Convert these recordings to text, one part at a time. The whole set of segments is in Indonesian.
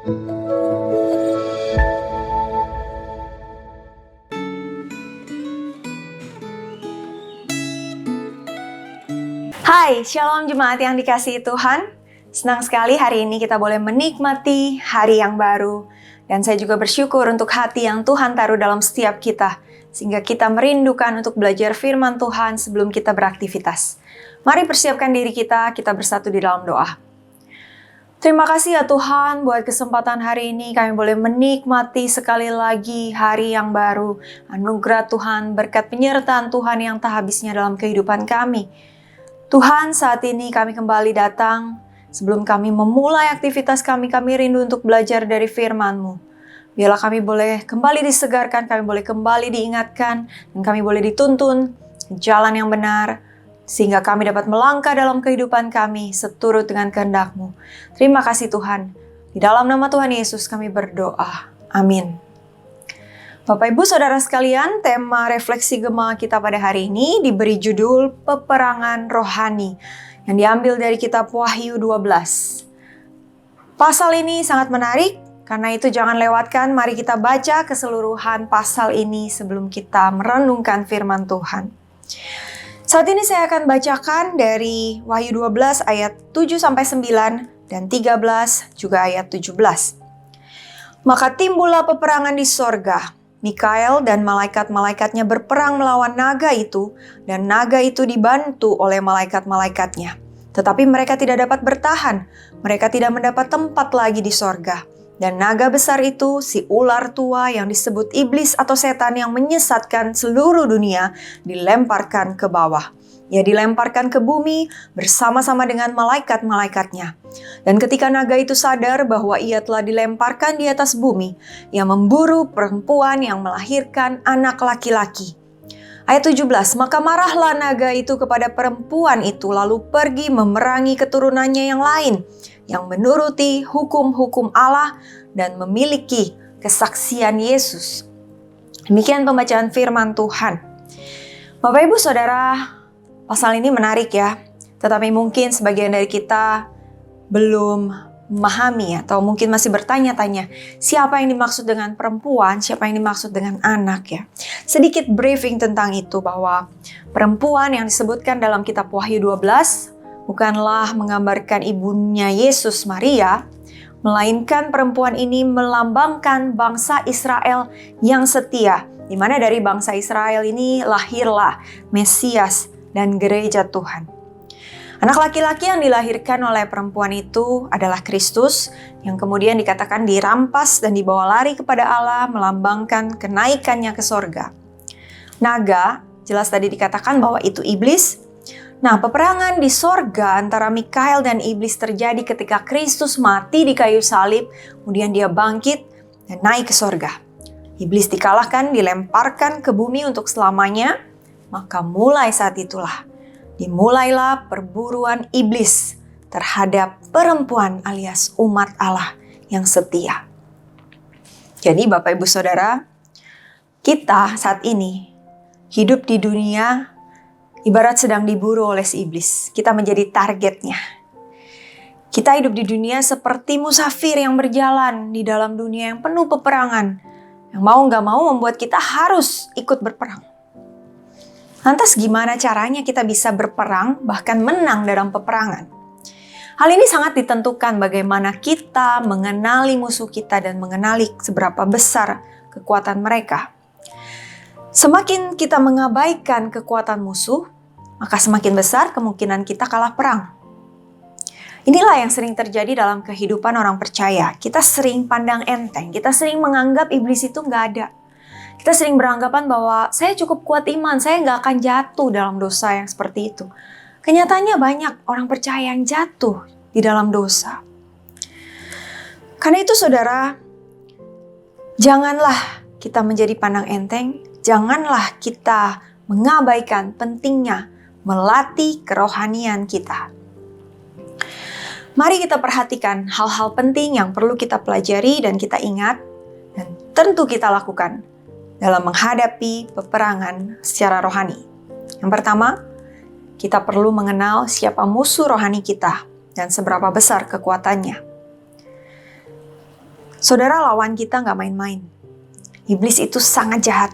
Hai, Shalom Jemaat yang dikasihi Tuhan. Senang sekali hari ini kita boleh menikmati hari yang baru. Dan saya juga bersyukur untuk hati yang Tuhan taruh dalam setiap kita. Sehingga kita merindukan untuk belajar firman Tuhan sebelum kita beraktivitas. Mari persiapkan diri kita bersatu di dalam doa. Terima kasih ya Tuhan buat kesempatan hari ini kami boleh menikmati sekali lagi hari yang baru. Anugerah Tuhan, berkat penyertaan Tuhan yang tak habisnya dalam kehidupan kami. Tuhan, saat ini kami kembali datang. Sebelum kami memulai aktivitas kami rindu untuk belajar dari firman-Mu. Biarlah kami boleh kembali disegarkan, kami boleh kembali diingatkan, dan kami boleh dituntun jalan yang benar, sehingga kami dapat melangkah dalam kehidupan kami seturut dengan kehendak-Mu. Terima kasih Tuhan. Di dalam nama Tuhan Yesus kami berdoa. Amin. Bapak Ibu Saudara sekalian, tema refleksi Gema kita pada hari ini diberi judul Peperangan Rohani yang diambil dari kitab Wahyu 12. Pasal ini sangat menarik, karena itu jangan lewatkan. Mari kita baca keseluruhan pasal ini sebelum kita merenungkan firman Tuhan. Saat ini saya akan bacakan dari Wahyu 12 ayat 7-9 dan 13 juga ayat 17. Maka timbullah peperangan di sorga. Mikael dan malaikat-malaikatnya berperang melawan naga itu, dan naga itu dibantu oleh malaikat-malaikatnya. Tetapi mereka tidak dapat bertahan, mereka tidak mendapat tempat lagi di sorga. Dan naga besar itu, si ular tua yang disebut iblis atau setan yang menyesatkan seluruh dunia, dilemparkan ke bawah. Ia dilemparkan ke bumi bersama-sama dengan malaikat-malaikatnya. Dan ketika naga itu sadar bahwa ia telah dilemparkan di atas bumi, ia memburu perempuan yang melahirkan anak laki-laki. Ayat 17, maka marahlah naga itu kepada perempuan itu, lalu pergi memerangi keturunannya yang lain, yang menuruti hukum-hukum Allah dan memiliki kesaksian Yesus. Demikian pembacaan firman Tuhan. Bapak Ibu Saudara, pasal ini menarik ya, tetapi mungkin sebagian dari kita belum memahami atau mungkin masih bertanya-tanya, siapa yang dimaksud dengan perempuan, siapa yang dimaksud dengan anak ya. Sedikit briefing tentang itu, bahwa perempuan yang disebutkan dalam kitab Wahyu 12 bukanlah menggambarkan ibunya Yesus Maria, melainkan perempuan ini melambangkan bangsa Israel yang setia, di mana dari bangsa Israel ini lahirlah Mesias dan gereja Tuhan. Anak laki-laki yang dilahirkan oleh perempuan itu adalah Kristus, yang kemudian dikatakan dirampas dan dibawa lari kepada Allah, melambangkan kenaikannya ke sorga. Naga, jelas tadi dikatakan bahwa itu iblis. Nah, peperangan di sorga antara Mikael dan iblis terjadi ketika Kristus mati di kayu salib, kemudian dia bangkit dan naik ke sorga. Iblis dikalahkan, dilemparkan ke bumi untuk selamanya, maka mulai saat itulah dimulailah perburuan iblis terhadap perempuan alias umat Allah yang setia. Jadi Bapak Ibu Saudara, kita saat ini hidup di dunia ibarat sedang diburu oleh si iblis. Kita menjadi targetnya. Kita hidup di dunia seperti musafir yang berjalan di dalam dunia yang penuh peperangan, yang mau gak mau membuat kita harus ikut berperang. Lantas gimana caranya kita bisa berperang, bahkan menang dalam peperangan? Hal ini sangat ditentukan bagaimana kita mengenali musuh kita dan mengenali seberapa besar kekuatan mereka. Semakin kita mengabaikan kekuatan musuh, maka semakin besar kemungkinan kita kalah perang. Inilah yang sering terjadi dalam kehidupan orang percaya. Kita sering pandang enteng, kita sering menganggap iblis itu nggak ada. Kita sering beranggapan bahwa saya cukup kuat iman, saya nggak akan jatuh dalam dosa yang seperti itu. Kenyataannya banyak orang percaya yang jatuh di dalam dosa. Karena itu saudara, janganlah kita menjadi pandang enteng, janganlah kita mengabaikan pentingnya melatih kerohanian kita. Mari kita perhatikan hal-hal penting yang perlu kita pelajari dan kita ingat, dan tentu kita lakukan dalam menghadapi peperangan secara rohani. Yang pertama, kita perlu mengenal siapa musuh rohani kita dan seberapa besar kekuatannya. Saudara, lawan kita nggak main-main. Iblis itu sangat jahat.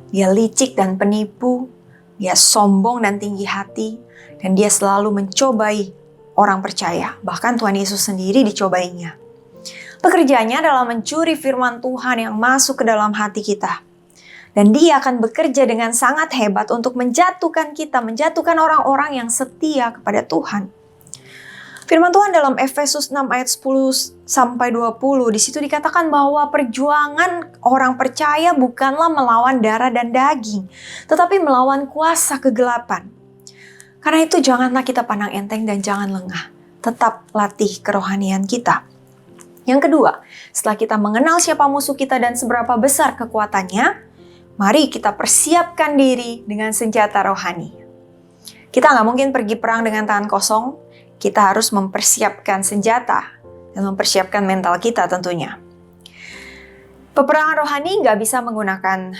Dia licik dan penipu, dia sombong dan tinggi hati, dan dia selalu mencobai orang percaya. Bahkan Tuhan Yesus sendiri dicobainya. Pekerjaannya adalah mencuri firman Tuhan yang masuk ke dalam hati kita. Dan dia akan bekerja dengan sangat hebat untuk menjatuhkan kita, menjatuhkan orang-orang yang setia kepada Tuhan. Firman Tuhan dalam Efesus 6 ayat 10-20, di situ dikatakan bahwa perjuangan orang percaya bukanlah melawan darah dan daging, tetapi melawan kuasa kegelapan. Karena itu janganlah kita pandang enteng dan jangan lengah. Tetap latih kerohanian kita. Yang kedua, setelah kita mengenal siapa musuh kita dan seberapa besar kekuatannya, mari kita persiapkan diri dengan senjata rohani. Kita nggak mungkin pergi perang dengan tangan kosong. Kita harus mempersiapkan senjata dan mempersiapkan mental kita tentunya. Peperangan rohani nggak bisa menggunakan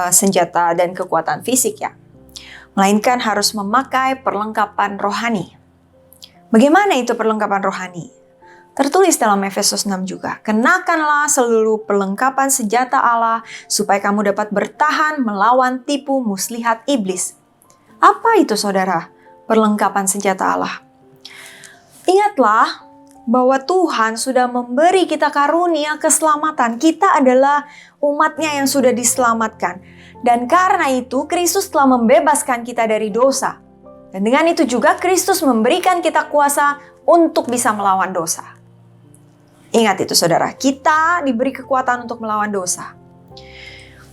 senjata dan kekuatan fisik ya. Melainkan harus memakai perlengkapan rohani. Bagaimana itu perlengkapan rohani? Tertulis dalam Efesus 6 juga. Kenakanlah seluruh perlengkapan senjata Allah supaya kamu dapat bertahan melawan tipu muslihat iblis. Apa itu saudara? Perlengkapan senjata Allah. Ingatlah bahwa Tuhan sudah memberi kita karunia keselamatan. Kita adalah umatnya yang sudah diselamatkan. Dan karena itu Kristus telah membebaskan kita dari dosa. Dan dengan itu juga Kristus memberikan kita kuasa untuk bisa melawan dosa. Ingat itu saudara, kita diberi kekuatan untuk melawan dosa.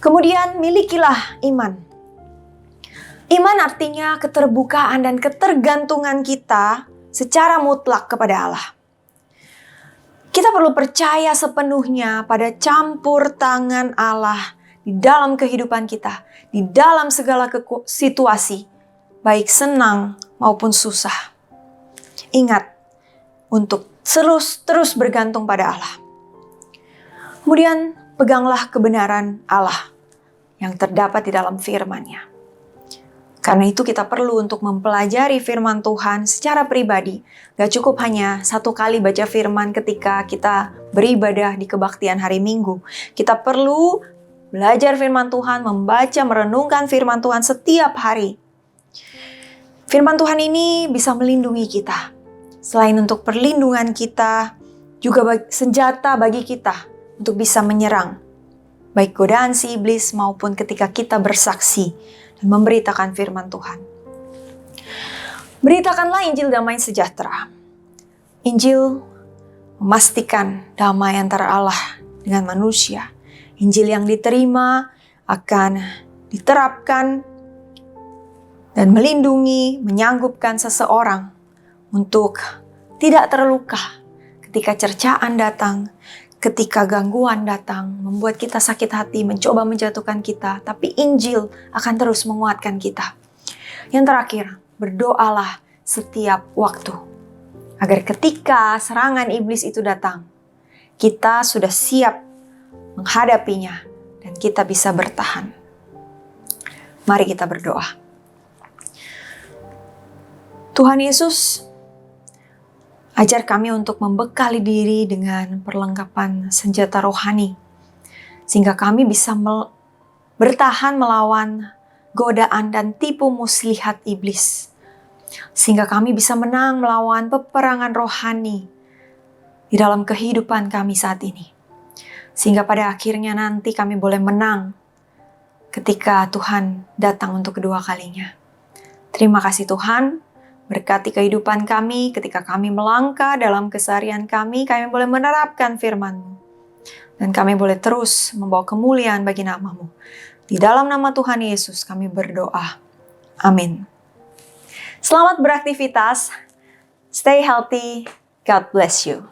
Kemudian milikilah iman. Iman artinya keterbukaan dan ketergantungan kita secara mutlak kepada Allah. Kita perlu percaya sepenuhnya pada campur tangan Allah di dalam kehidupan kita, di dalam segala situasi, baik senang maupun susah. Ingat untuk terus bergantung pada Allah. Kemudian peganglah kebenaran Allah yang terdapat di dalam firman-Nya. Karena itu kita perlu untuk mempelajari firman Tuhan secara pribadi. Gak cukup hanya satu kali baca firman ketika kita beribadah di kebaktian hari Minggu. Kita perlu belajar firman Tuhan, membaca, merenungkan firman Tuhan setiap hari. Firman Tuhan ini bisa melindungi kita. Selain untuk perlindungan kita, juga senjata bagi kita untuk bisa menyerang. Baik godaan si iblis maupun ketika kita bersaksi dan memberitakan firman Tuhan. Beritakanlah Injil damai sejahtera. Injil memastikan damai antara Allah dengan manusia. Injil yang diterima akan diterapkan dan melindungi, menyanggupkan seseorang untuk tidak terluka ketika cercaan datang, ketika gangguan datang, membuat kita sakit hati, mencoba menjatuhkan kita, tapi Injil akan terus menguatkan kita. Yang terakhir, berdoalah setiap waktu, agar ketika serangan iblis itu datang, kita sudah siap menghadapinya dan kita bisa bertahan. Mari kita berdoa. Tuhan Yesus, ajar kami untuk membekali diri dengan perlengkapan senjata rohani, sehingga kami bisa bertahan melawan godaan dan tipu muslihat iblis, sehingga kami bisa menang melawan peperangan rohani di dalam kehidupan kami saat ini, sehingga pada akhirnya nanti kami boleh menang ketika Tuhan datang untuk kedua kalinya. Terima kasih Tuhan. Berkati kehidupan kami ketika kami melangkah dalam keseharian kami boleh menerapkan firman-Mu. Dan kami boleh terus membawa kemuliaan bagi nama-Mu. Di dalam nama Tuhan Yesus kami berdoa. Amin. Selamat beraktivitas. Stay healthy. God bless you.